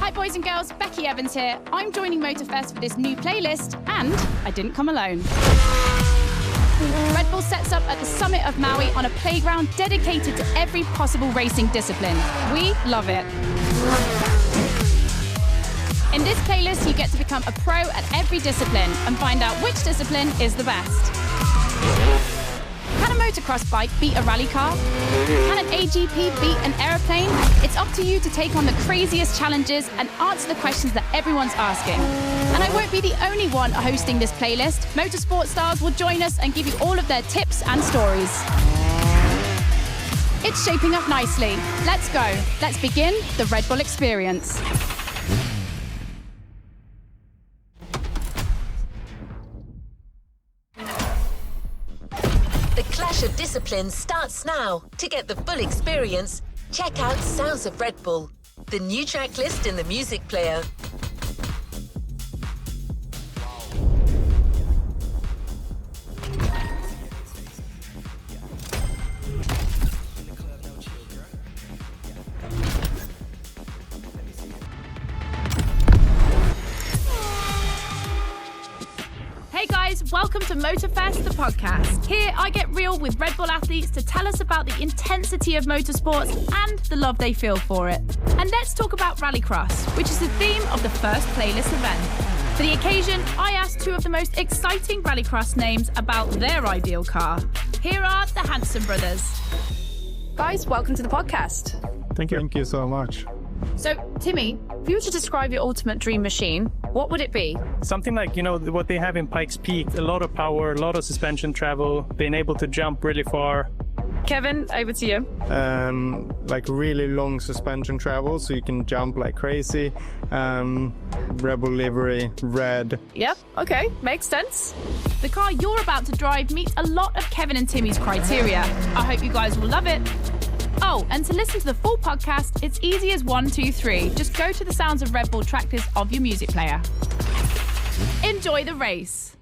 Hi boys and girls, Becky Evans here. I'm joining MOTORFEST for this new playlist, and I didn't come alone. Red Bull sets up at the summit of Maui on a playground dedicated to every possible racing discipline. We love it. In this playlist, you get to become a pro at every discipline and find out which discipline is the best. Can a motocross bike beat a rally car? Can an AGP beat an aeroplane? It's up to you to take on the craziest challenges and answer the questions that everyone's asking. And I won't be the only one hosting this playlist. Motorsport stars will join us and give you all of their tips and stories. It's shaping up nicely. Let's go. Let's begin the Red Bull experience. The clash of disciplines starts now. To get the full experience, check out Sounds of Red Bull, the new track list in the music player. Hey guys, welcome to MOTORFEST, the podcast. Here I get real with Red Bull athletes to tell us about the intensity of motorsports and the love they feel for it. And let's talk about Rallycross, which is the theme of the first playlist event. For the occasion, I asked two of the most exciting Rallycross names about their ideal car. Here are the Hanson brothers. Guys, welcome to the podcast. Thank you. Thank you so much. So, Timmy, if you were to describe your ultimate dream machine, what would it be? Something like, what they have in Pikes Peak, a lot of power, a lot of suspension travel, being able to jump really far. Kevin, over to you. Like really long suspension travel, so you can jump like crazy. Red Bull livery, red. Yep, okay, makes sense. The car you're about to drive meets a lot of Kevin and Timmy's criteria. I hope you guys will love it. Oh, and to listen to the full podcast, it's easy as 1, 2, 3. Just go to the Sounds of Red Bull track list of your music player. Enjoy the race.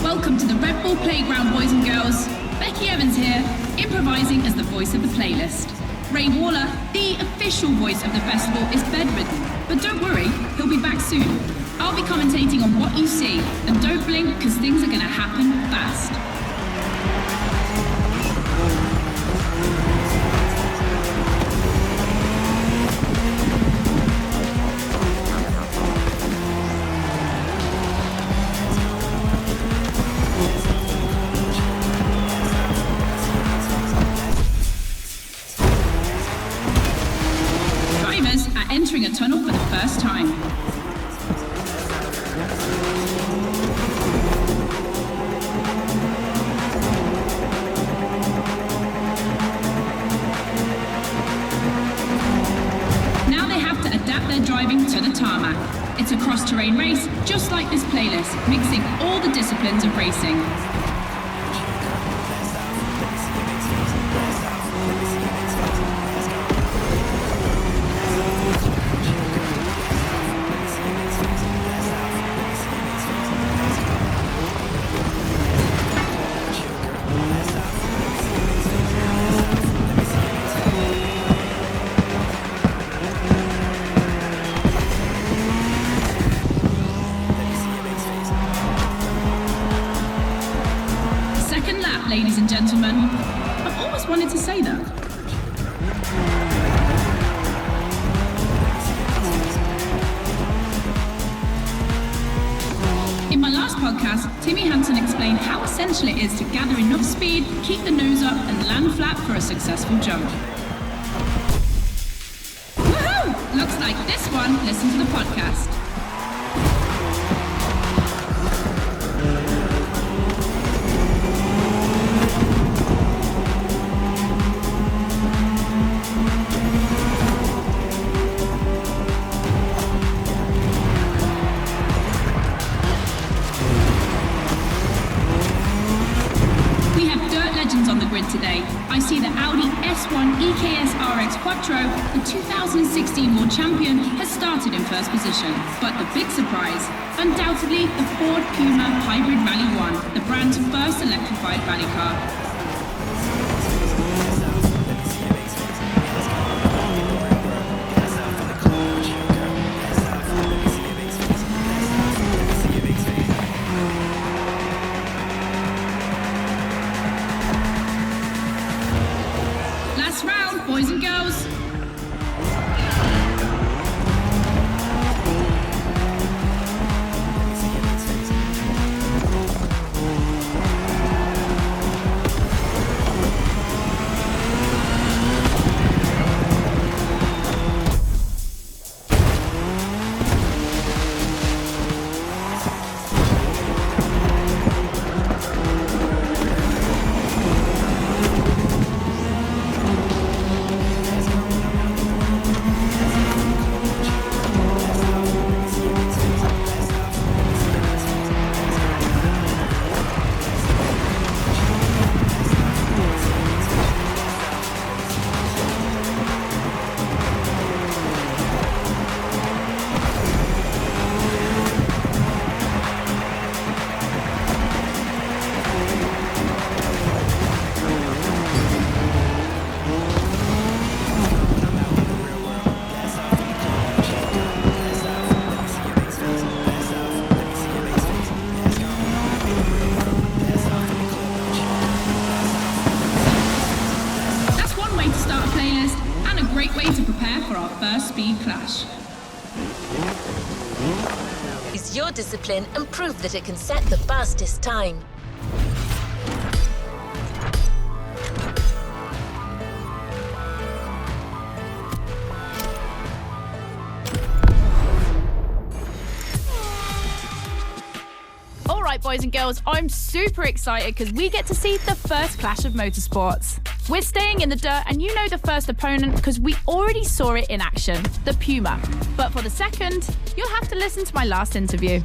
Welcome to the Red Bull Playground, boys and girls. Becky Evans here, improvising as the voice of the playlist. Ray Waller, the official voice of the festival, is bedridden. But don't worry, he'll be back soon. I'll be commentating on what you see. And don't blink, because things are going to happen fast. Drivers are entering a tunnel for the first time. Now they have to adapt their driving to the tarmac. It's a cross-terrain race, just like this playlist, mixing all the disciplines of racing. Ladies and gentlemen, I've always wanted to say that. In my last podcast, Timmy Hanson explained how essential it is to gather enough speed, keep the nose up, and land flat for a successful jump. Woohoo! Looks like this one. Listen to the podcast. today, I see the Audi S1 EKS RX Quattro, the 2016 World Champion, has started in first position. But the big surprise, undoubtedly the Ford Puma Hybrid Rally 1, the brand's first electrified rally car. Last round, boys and girls. Speed clash. Use your discipline and prove that it can set the fastest time. All right, boys and girls, I'm super excited because we get to see the first clash of motorsports. We're staying in the dirt, and you know the first opponent because we already saw it in action, the Puma. But for the second, you'll have to listen to my last interview.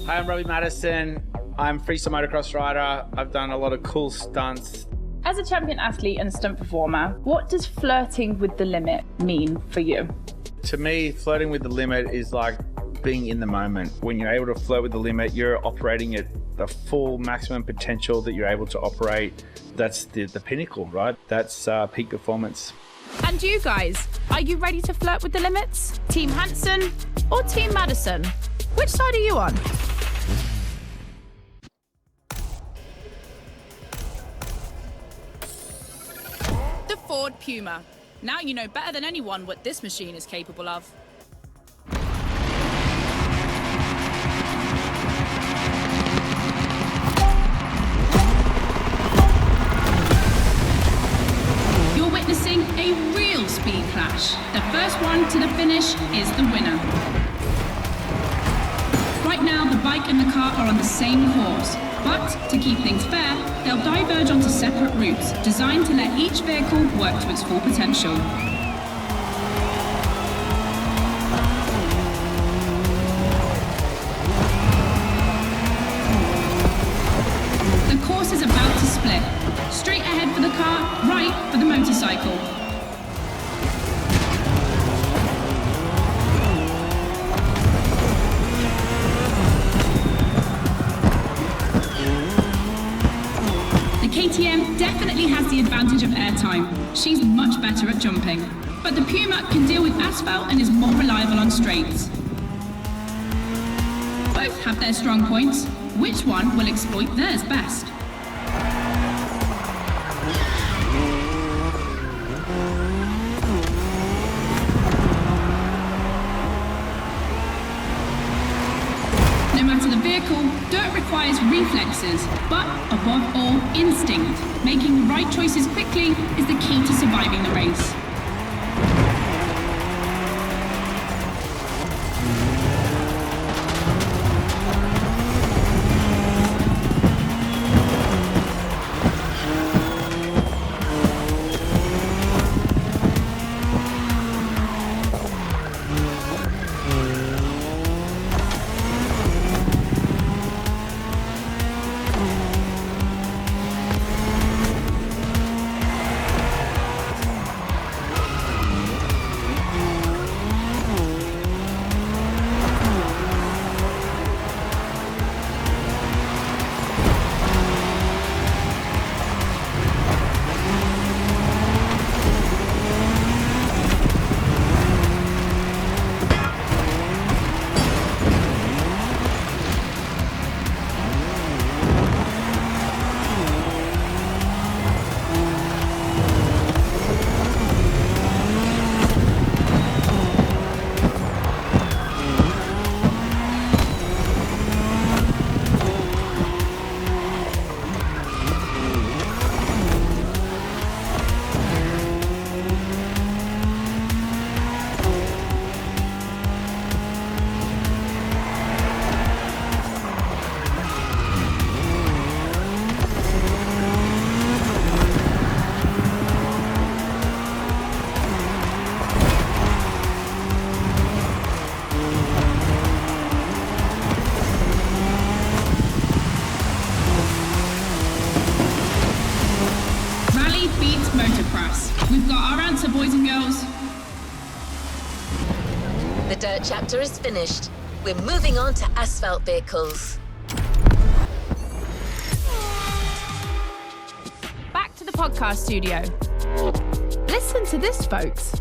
Hi, I'm Robbie Madison. I'm freestyle motocross rider. I've done a lot of cool stunts. As a champion athlete and stunt performer, what does flirting with the limit mean for you? To me, flirting with the limit is like being in the moment. When you're able to flirt with the limit, you're operating at the full maximum potential that you're able to operate. That's the pinnacle, right? That's peak performance. And you guys, are you ready to flirt with the limits? Team Hansen or Team Madison? Which side are you on? The Ford Puma. Now you know better than anyone what this machine is capable of. Witnessing a real speed clash. The first one to the finish is the winner. Right now, the bike and the car are on the same course, but to keep things fair, they'll diverge onto separate routes, designed to let each vehicle work to its full potential. The course is about to split. Straight ahead for the car, right for the motorcycle. The KTM definitely has the advantage of airtime. She's much better at jumping. But the Puma can deal with asphalt and is more reliable on straights. Both have their strong points. Which one will exploit theirs best? No matter the vehicle, dirt requires reflexes, but above all, instinct. Making the right choices quickly is the key to surviving the race. boys and girls. The dirt chapter is finished. We're moving on to asphalt vehicles. Back to the podcast studio. Listen to this, folks.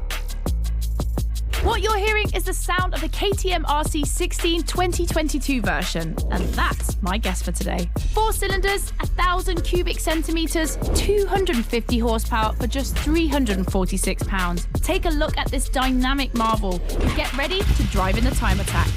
What you're hearing is the sound of the KTM RC16 2022 version, and that's my guess for today. 4 cylinders, 1,000 cubic centimetres, 250 horsepower for just 346 pounds. Take a look at this dynamic marvel and get ready to drive in the time attack.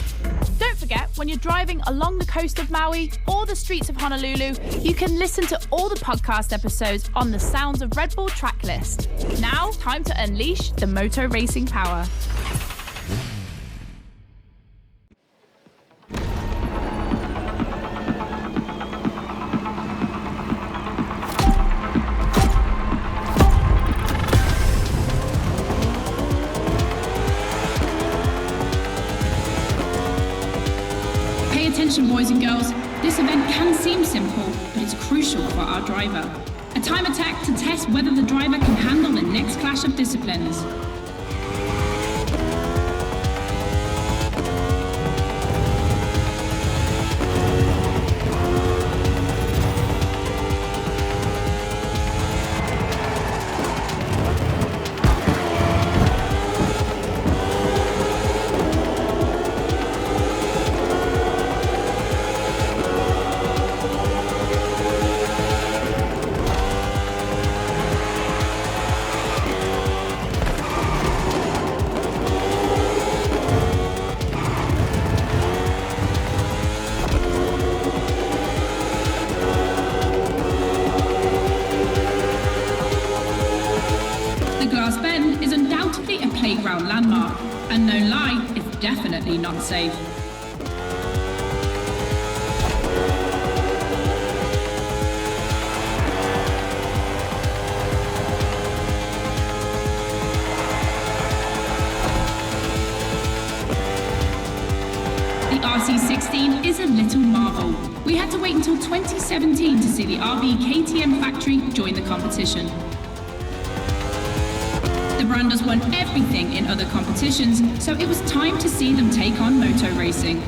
Don't forget, when you're driving along the coast of Maui or the streets of Honolulu, you can listen to all the podcast episodes on the Sounds of Red Bull track list. Now, time to unleash the moto racing power. Attention, boys and girls, this event can seem simple, but it's crucial for our driver. A time attack to test whether the driver can handle the next clash of disciplines. Playground landmark, and no lie, it's definitely not safe. The RC16 is a little marvel. We had to wait until 2017 to see the RB KTM factory join the competition. The brand has won everything in other competitions, so it was time to see them take on moto racing.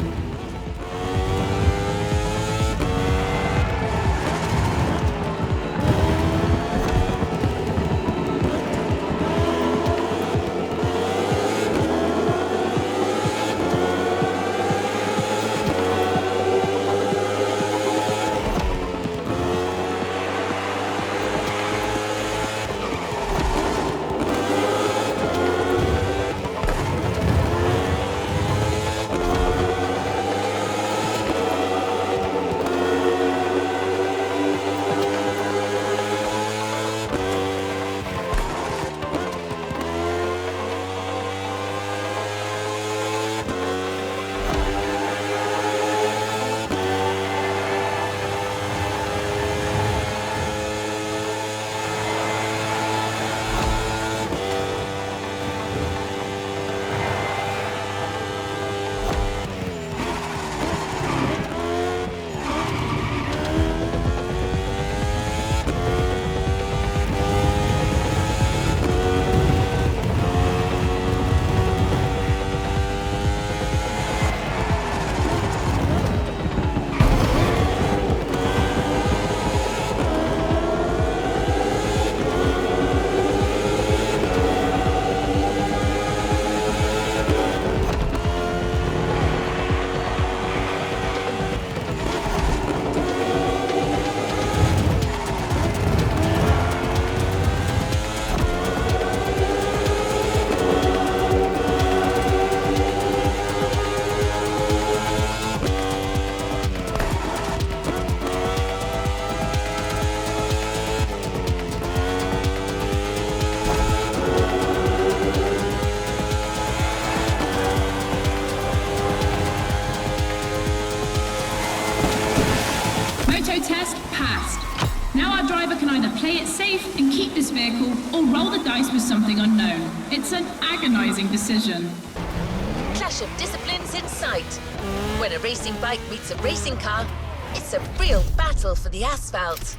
Test passed. Now our driver can either play it safe and keep this vehicle or roll the dice with something unknown. It's an agonizing decision. Clash of disciplines in sight. When a racing bike meets a racing car, it's a real battle for the asphalt.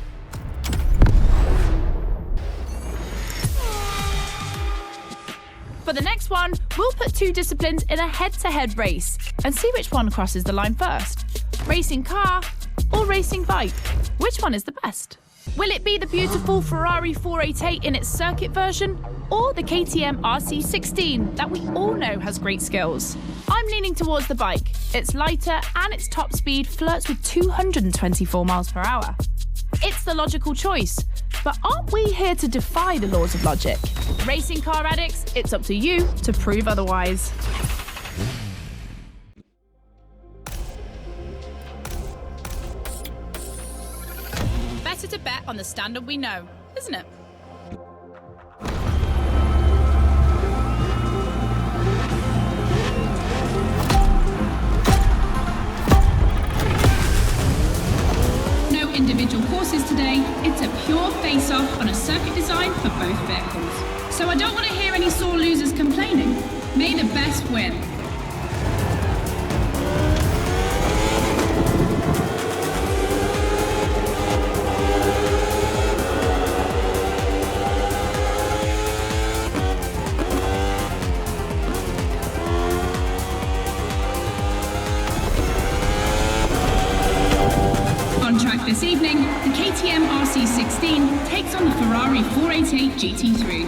For the next one, we'll put two disciplines in a head-to-head race and see which one crosses the line first. Racing car or racing bike? Which one is the best? Will it be the beautiful Ferrari 488 in its circuit version, or the KTM RC16 that we all know has great skills? I'm leaning towards the bike. It's lighter and its top speed flirts with 224 miles per hour. It's the logical choice, but aren't we here to defy the laws of logic? Racing car addicts, it's up to you to prove otherwise. Better to bet on the standard we know, isn't it? No individual courses today, it's a pure face-off on a circuit design for both vehicles. So I don't want to hear any sore losers complaining. May the best win. This evening, the KTM RC16 takes on the Ferrari 488 GT3.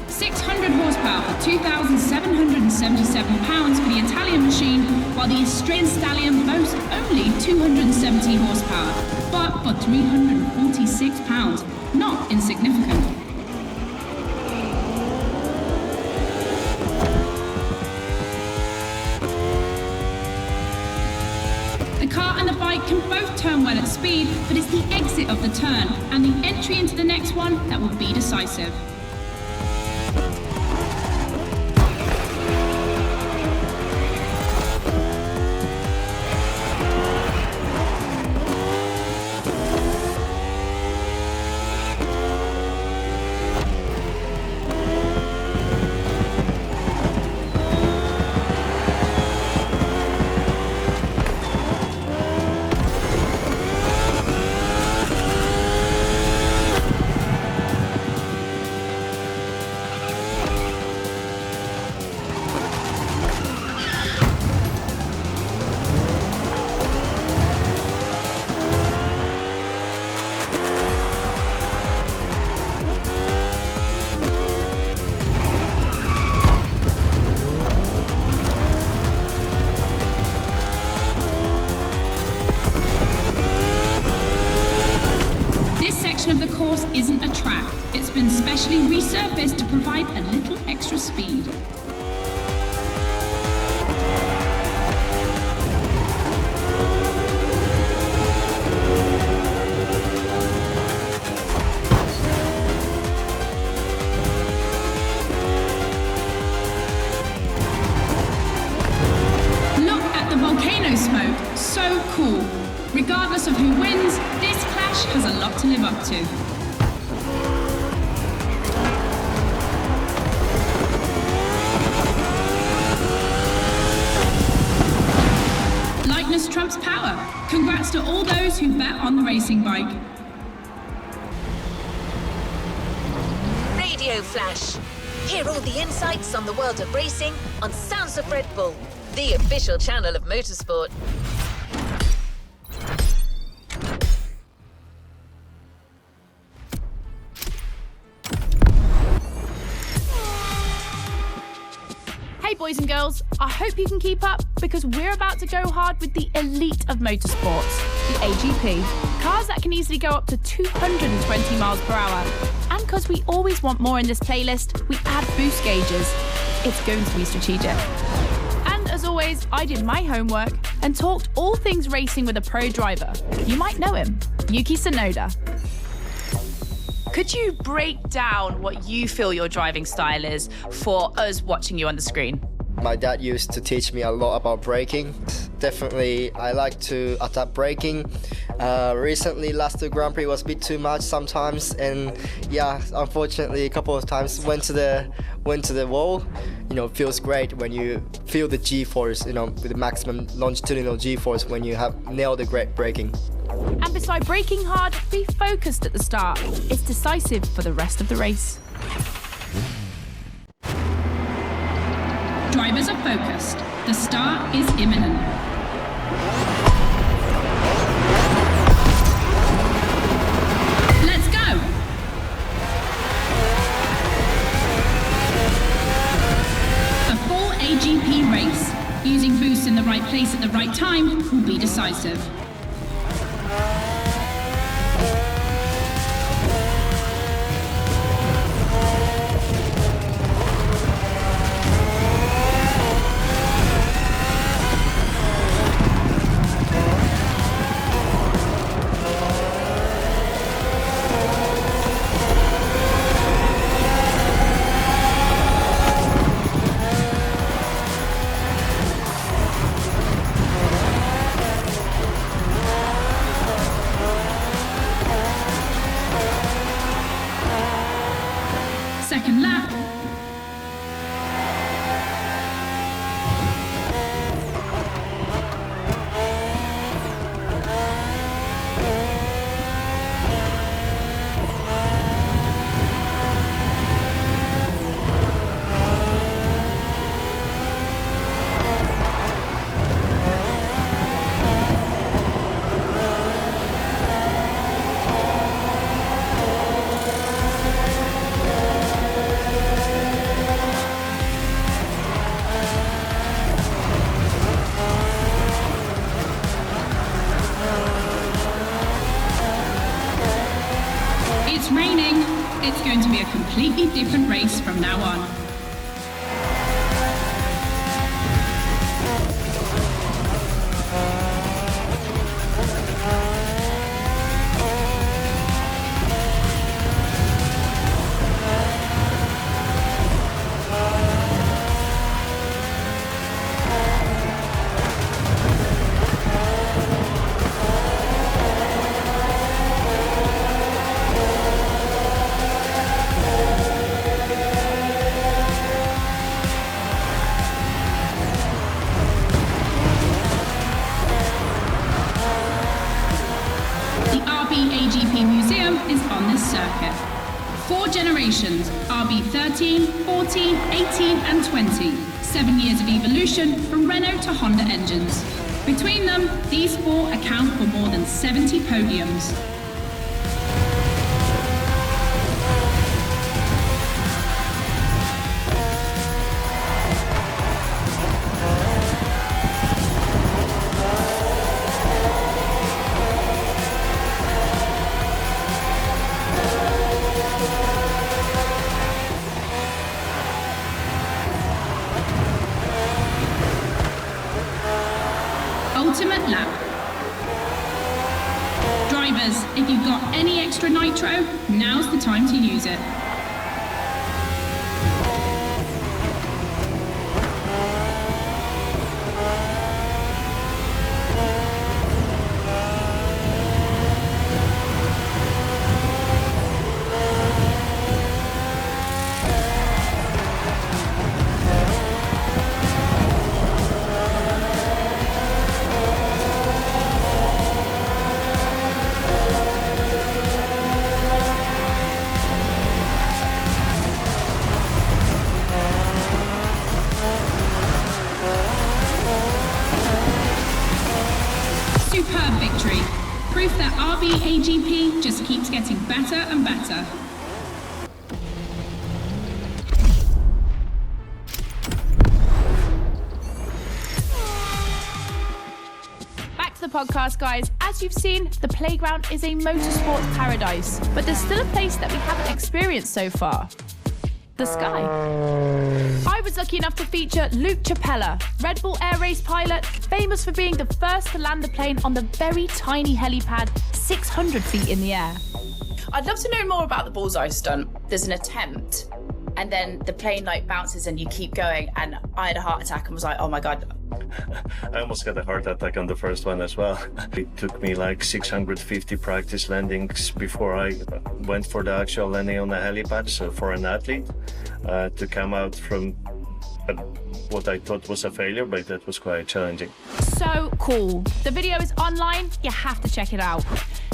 600 horsepower for £2,777 for the Italian machine, while the Austrian Stallion boasts only 270 horsepower, but for £346, not insignificant. The car and the bike can both turn well at speed, but it's the exit of the turn and the entry into the next one that will be decisive. Of the course isn't a track. It's been specially resurfaced to provide a little extra speed. Look at the volcano smoke. So cool. Regardless of who wins, this clash has a lot to live up to. Lightness trumps power. Congrats to all those who bet on the racing bike. Radio Flash. Hear all the insights on the world of racing on Sounds of Red Bull, the official channel of motorsport. Hey boys and girls, I hope you can keep up because we're about to go hard with the elite of motorsports, the AGP. Cars that can easily go up to 220 miles per hour. And because we always want more in this playlist, we add boost gauges. It's going to be strategic. And as always, I did my homework and talked all things racing with a pro driver. You might know him, Yuki Tsunoda. Could you break down what you feel your driving style is for us watching you on the screen? My dad used to teach me a lot about braking. Definitely, I like to adapt braking. Recently, last Grand Prix was a bit too much sometimes, and yeah, unfortunately, a couple of times went to the wall. You know, it feels great when you feel the G-force, you know, with the maximum longitudinal G-force when you have nailed the great braking. And beside braking hard, be focused at the start. It's decisive for the rest of the race. drivers are focused. The start is imminent. Let's go! A full AGP race. Using boosts in the right place at the right time will be decisive. Second lap. It's raining. It's going to be a completely different race from now on. Is on this circuit. 4 generations, RB 13, 14, 18 and 20. 7 years of evolution from Renault to Honda engines. Between them, these 4 account for more than 70 podiums. Ultimate lap. Drivers, if you've got any extra nitro, now's the time to use it. Superb victory. Proof that RB AGP just keeps getting better and better. Back to the podcast, guys. As you've seen, the playground is a motorsports paradise, but there's still a place that we haven't experienced so far. The sky. I was lucky enough to feature Luke Chapella, Red Bull Air Race pilot, famous for being the first to land the plane on the very tiny helipad 600 feet in the air. I'd love to know more about the bullseye stunt. There's an attempt, and then the plane like bounces and you keep going, and I had a heart attack and was like, oh my God. I almost got a heart attack on the first one as well. It took me like 650 practice landings before I went for the actual landing on the helipad. So for an athlete to come out from what I thought was a failure, but that was quite challenging. So cool. The video is online, you have to check it out.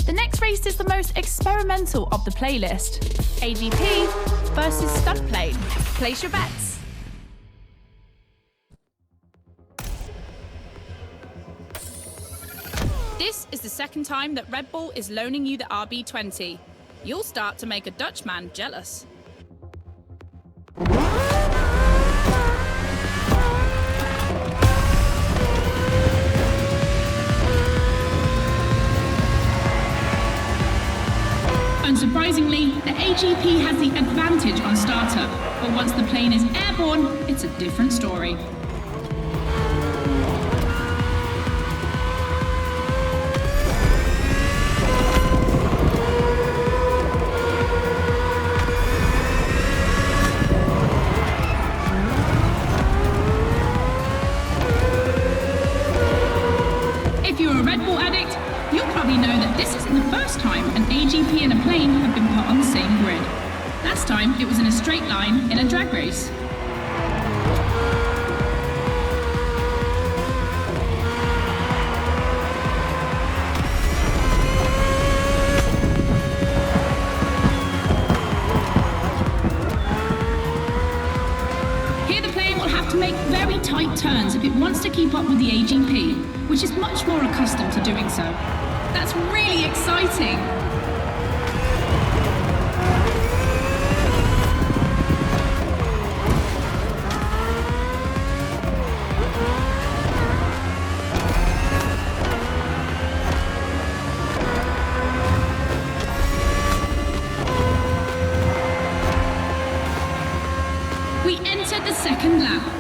The next race is the most experimental of the playlist. AGP versus stunt plane. Place your bets. This is the second time that Red Bull is loaning you the RB20. You'll start to make a Dutchman jealous. Unsurprisingly, the AGP has the advantage on startup, but once the plane is airborne, it's a different story. If you're a Red Bull addict, you'll probably know that this isn't the first time an AGP and a plane have been put on the same grid. Last time, it was in a straight line in a drag race. Here the plane will have to make very tight turns if it wants to keep up with the AGP, which is much more accustomed to doing so. That's really exciting! We enter the second lap.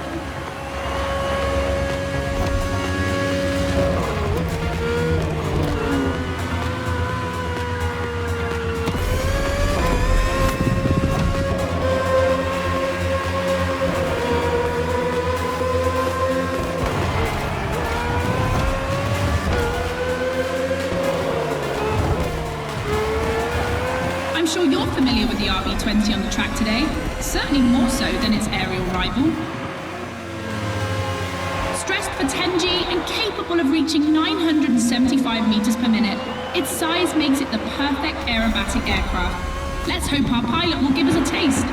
I'm sure you're familiar with the RB20 on the track today, certainly more so than its aerial rival. Stressed for 10G and capable of reaching 975 meters per minute, its size makes it the perfect aerobatic aircraft. Let's hope our pilot will give us a taste.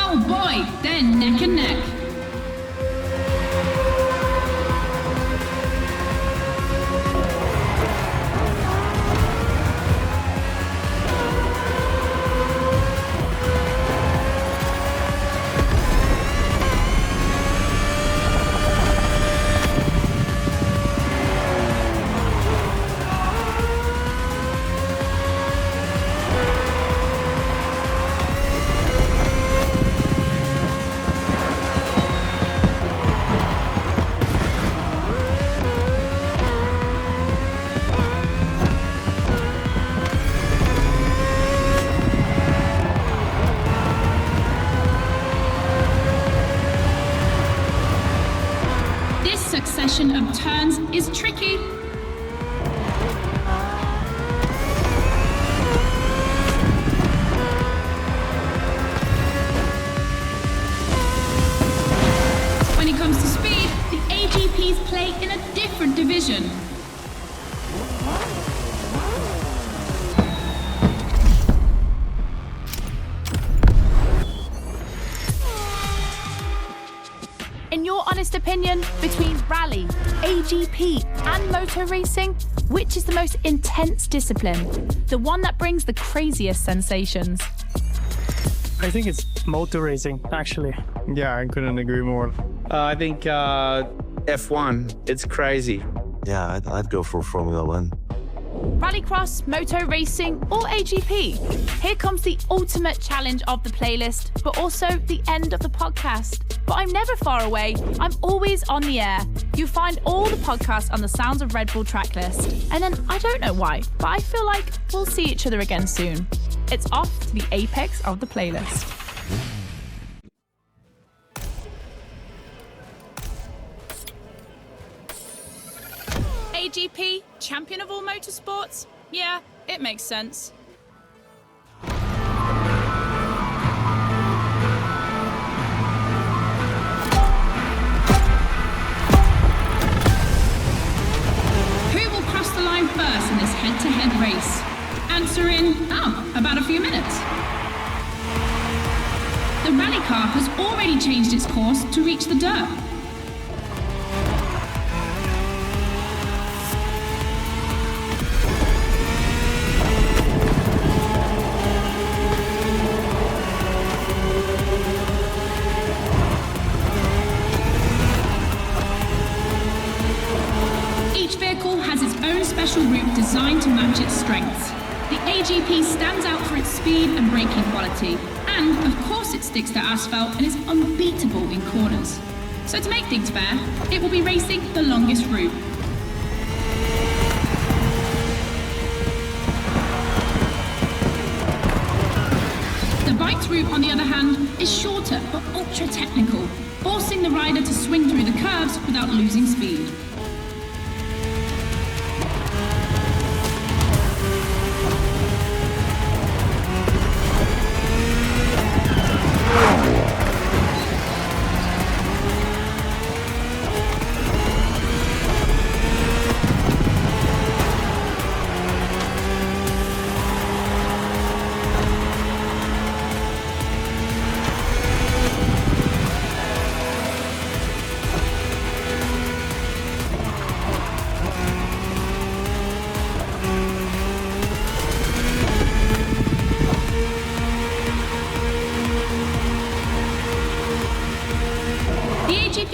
Oh boy, they're neck and neck. This succession of turns is tricky. When it comes to speed, the AGPs play in a different division. In your honest opinion, between rally, AGP and motor racing, which is the most intense discipline? The one that brings the craziest sensations? I think it's motor racing, actually. Yeah, I couldn't agree more. I think F1, it's crazy. Yeah, I'd go for Formula One. Rallycross, moto racing, or AGP? Here comes the ultimate challenge of the playlist, but also the end of the podcast. But I'm never far away. I'm always on the air. You find all the podcasts on the Sounds of Red Bull track list. And then I don't know why, but I feel like we'll see each other again soon. It's off to the apex of the playlist. AGP, champion of all motorsports? Yeah, it makes sense. Who will cross the line first in this head-to-head race? Answer in, about a few minutes. The rally car has already changed its course to reach the dirt. Each vehicle has its own special route designed to match its strengths. The AGP stands out for its speed and braking quality, and of course it sticks to asphalt and is unbeatable in corners. So to make things fair, it will be racing the longest route. The bike's route, on the other hand, is shorter but ultra technical, forcing the rider to swing through the curves without losing speed.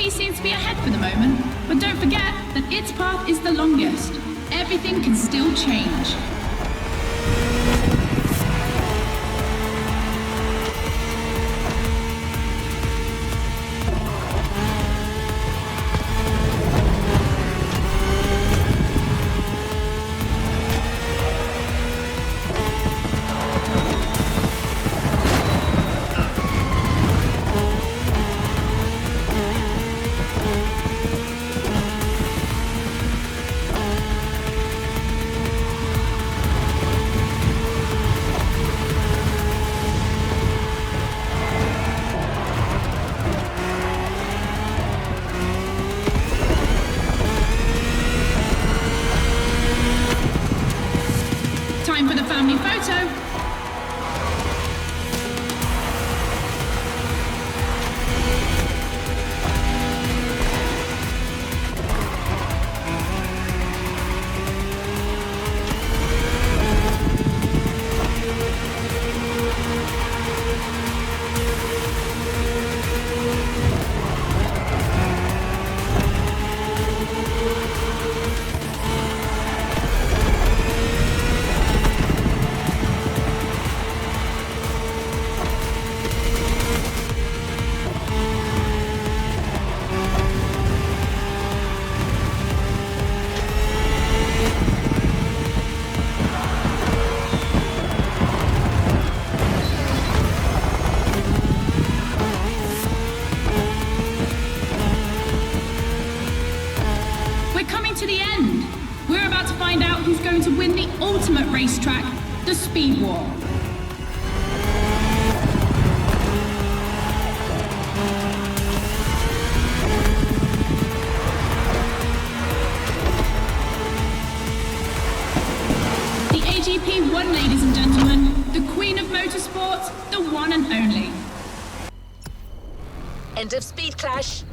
Seems to be ahead for the moment, but don't forget that its path is the longest. Everything can still change. Time for the family photo. To the end. We're about to find out who's going to win the ultimate racetrack, the Speed War. The AGP won, ladies and gentlemen, the Queen of Motorsports, the one and only. End of Speed Clash.